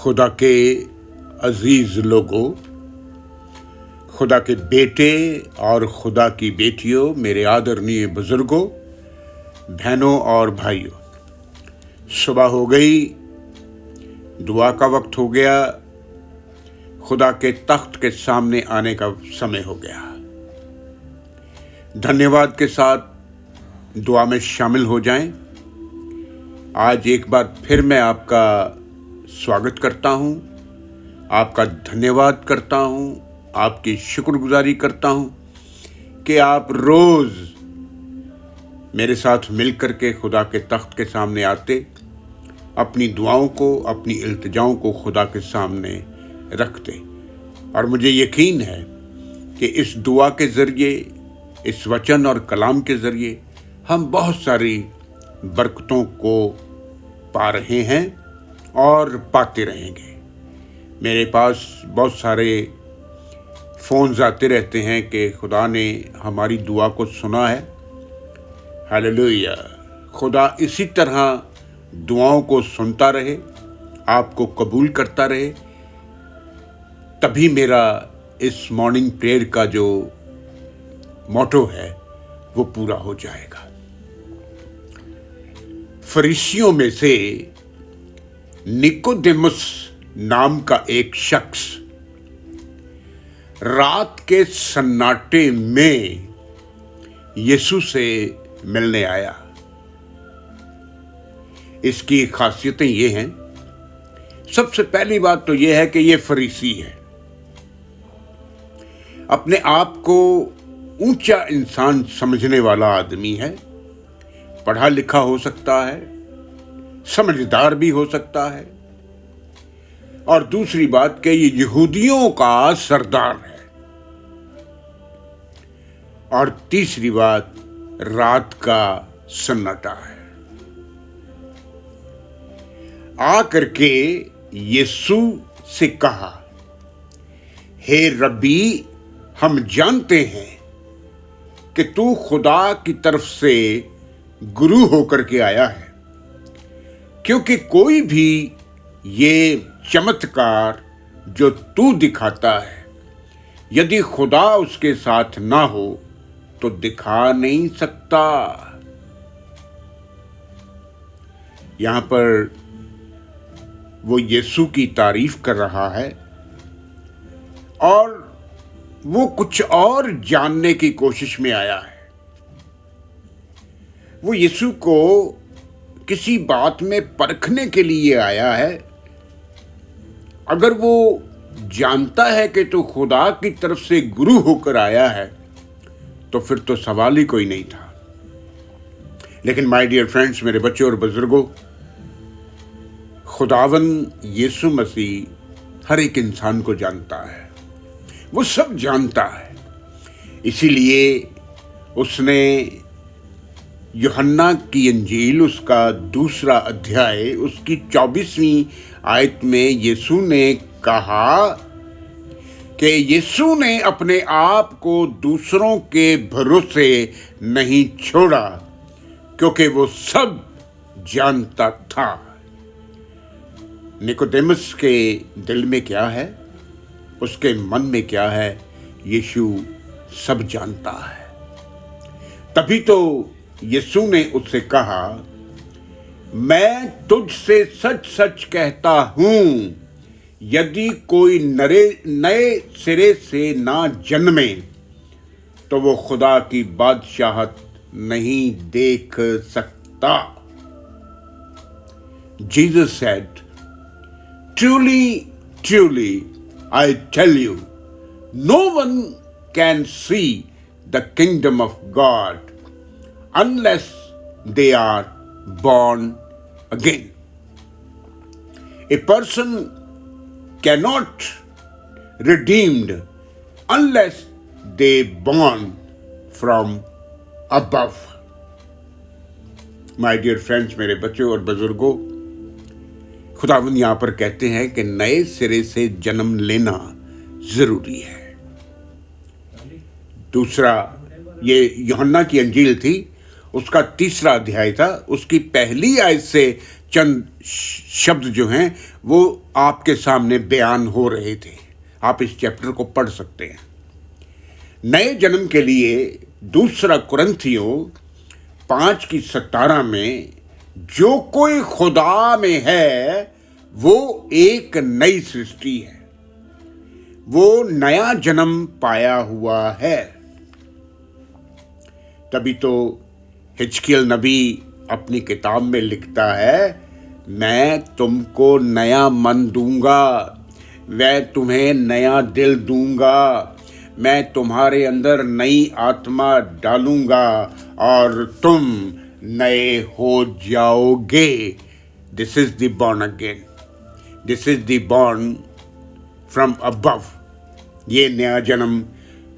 खुदा के अजीज लोगों, खुदा के बेटे और खुदा की बेटियों, मेरे आदरणीय बुजुर्गों, बहनों और भाइयों, सुबह हो गई, दुआ का वक्त हो गया, खुदा के तख्त के सामने आने का समय हो गया। धन्यवाद के साथ दुआ में शामिल हो जाएं। आज एक बार फिर मैं आपका स्वागत करता हूं, आपका धन्यवाद करता हूं, आपकी शुक्रगुजारी करता हूं कि आप रोज मेरे साथ मिलकर के खुदा के तख्त के सामने आते, अपनी दुआओं को, अपनी इल्तिजाओं को खुदा के सामने रखते। और मुझे यकीन है कि इस दुआ के ज़रिए, इस वचन और कलाम के ज़रिए हम बहुत सारी बरकतों को पा रहे हैं और पाते रहेंगे। मेरे पास बहुत सारे फ़ोन्स आते रहते हैं कि खुदा ने हमारी दुआ को सुना है। हालेलुया। खुदा इसी तरह दुआओं को सुनता रहे, आपको कबूल करता रहे, तभी मेरा इस मॉर्निंग प्रेयर का जो मोटो है वो पूरा हो जाएगा। फरीसियों में से निकोदेमुस नाम का एक शख्स रात के सन्नाटे में यीशु से मिलने आया। इसकी खासियतें ये हैं। सबसे पहली बात तो ये है कि ये फरीसी है। अपने आप को ऊंचा इंसान समझने वाला आदमी है। पढ़ा लिखा हो सकता है, समझदार भी हो सकता है, और दूसरी बात कि ये यहूदियों का सरदार है। और तीसरी बात, रात का सन्नाटा है। आकर के यीशु से कहा, हे रब्बी, हम जानते हैं कि तू खुदा की तरफ से गुरु होकर के आया है, क्योंकि कोई भी ये चमत्कार जो तू दिखाता है, यदि खुदा उसके साथ ना हो तो दिखा नहीं सकता। यहां पर वो यीशु की तारीफ कर रहा है और वो कुछ और जानने की कोशिश में आया है। वो यीशु को किसी बात में परखने के लिए आया है। अगर वो जानता है कि तो खुदा की तरफ से गुरु होकर आया है तो फिर तो सवाल ही कोई नहीं था। लेकिन माय डियर फ्रेंड्स, मेरे बच्चों और बुजुर्गों, खुदावन यीशु मसीह हर एक इंसान को जानता है, वो सब जानता है। इसीलिए उसने यूहन्ना की इंजील, उसका 2 अध्याय, उसकी 24वीं आयत में यीशु ने कहा कि यीशु ने अपने आप को दूसरों के भरोसे नहीं छोड़ा, क्योंकि वो सब जानता था। निकोदेमुस के दिल में क्या है, उसके मन में क्या है, यीशु सब जानता है। तभी तो यीशु ने उससे कहा, मैं तुझसे सच सच कहता हूं, यदि कोई नए सिरे से ना जन्मे तो वो खुदा की बादशाहत नहीं देख सकता। Jesus said, truly, truly, I tell you, no one can see the kingdom of God unless they are born again. A person cannot redeemed unless they born from above. My dear friends, मेरे बच्चों और बुजुर्गों, खुदावंद यहाँ पर कहते हैं कि नए सिरे से जन्म लेना जरूरी है। दूसरा, ये यूहन्ना की अंजील थी, उसका 3 अध्याय था, उसकी पहली आयत से चंद शब्द जो हैं वो आपके सामने बयान हो रहे थे। आप इस चैप्टर को पढ़ सकते हैं। नए जन्म के लिए दूसरा कुरिन्थियों 5:17 में जो कोई खुदा में है वो एक नई सृष्टि है, वो नया जन्म पाया हुआ है। तभी तो हिजकिय्याह नबी अपनी किताब में लिखता है, मैं तुमको नया मन दूंगा, मैं तुम्हें नया दिल दूंगा, मैं तुम्हारे अंदर नई आत्मा डालूंगा और तुम नए हो जाओगे। This is the born again, this is the born from above. ये नया जन्म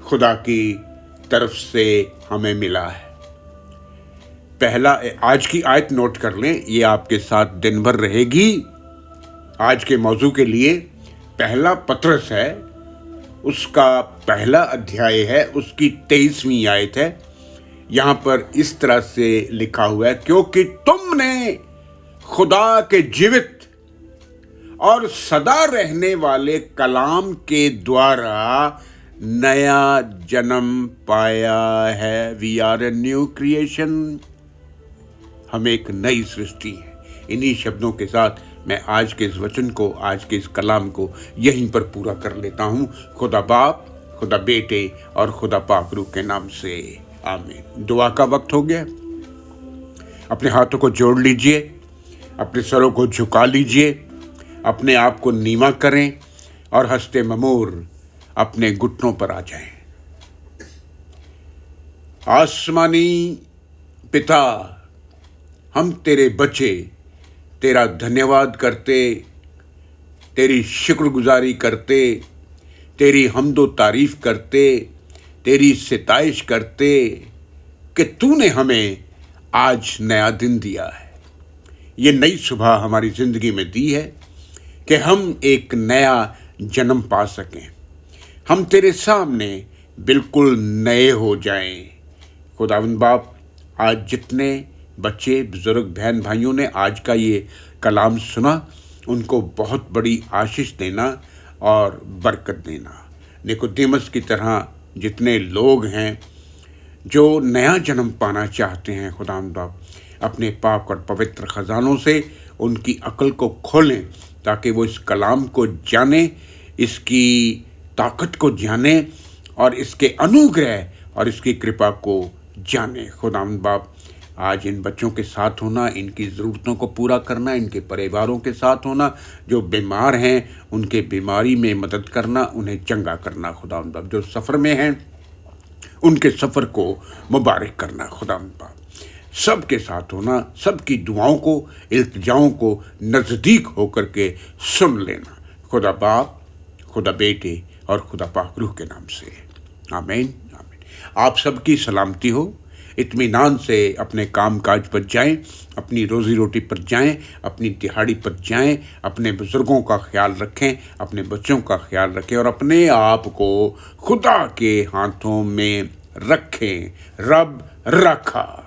खुदा की तरफ से हमें मिला है। पहला, आज की आयत नोट कर लें, ये आपके साथ दिन भर रहेगी। आज के मौजू के लिए पहला पत्रस है, उसका पहला अध्याय है, उसकी 23वीं आयत है। यहाँ पर इस तरह से लिखा हुआ है, क्योंकि तुमने खुदा के जीवित और सदा रहने वाले कलाम के द्वारा नया जन्म पाया है। We are a new creation, हम एक नई सृष्टि है। इन्हीं शब्दों के साथ मैं आज के इस वचन को, आज के इस कलाम को यहीं पर पूरा कर लेता हूँ। खुदा बाप, खुदा बेटे और खुदा पाक रूह के नाम से आमीन। दुआ का वक्त हो गया। अपने हाथों को जोड़ लीजिए, अपने सरों को झुका लीजिए, अपने आप को नीवा करें और हंसते ममूर अपने घुटनों पर आ जाएं। आसमानी पिता, हम तेरे बच्चे तेरा धन्यवाद करते, तेरी शुक्रगुजारी करते, तेरी हम्दो तारीफ करते, तेरी सिताइश करते कि तूने हमें आज नया दिन दिया है। ये नई सुबह हमारी ज़िंदगी में दी है कि हम एक नया जन्म पा सकें, हम तेरे सामने बिल्कुल नए हो जाएं। खुदावंद बाप, आज जितने बच्चे, बुजुर्ग, बहन भाइयों ने आज का ये कलाम सुना, उनको बहुत बड़ी आशीष देना और बरकत देना। निकोदेमस की तरह जितने लोग हैं जो नया जन्म पाना चाहते हैं, खुदावंद बाप, अपने पाक और पवित्र खजानों से उनकी अक्ल को खोलें ताकि वो इस कलाम को जाने, इसकी ताकत को जाने और इसके अनुग्रह और इसकी कृपा को जाने। खुदावंद बाप, आज इन बच्चों के साथ होना, इनकी ज़रूरतों को पूरा करना, इनके परिवारों के साथ होना, जो बीमार हैं उनके बीमारी में मदद करना, उन्हें चंगा करना। खुदावंद बाप, जो सफ़र में हैं उनके सफ़र को मुबारक करना। खुदावंद बाप, सबके साथ होना, सबकी दुआओं को, इल्तिजाओं को नज़दीक होकर के सुन लेना। खुदा बाप, खुदा बेटे और खुदा पाक रूह के नाम से आमीन, आमीन। आप सबकी सलामती हो। इत्मीनान से अपने काम काज पर जाएं, अपनी रोज़ी रोटी पर जाएं, अपनी दिहाड़ी पर जाएं, अपने बुज़ुर्गों का ख्याल रखें, अपने बच्चों का ख्याल रखें और अपने आप को खुदा के हाथों में रखें। रब रखा।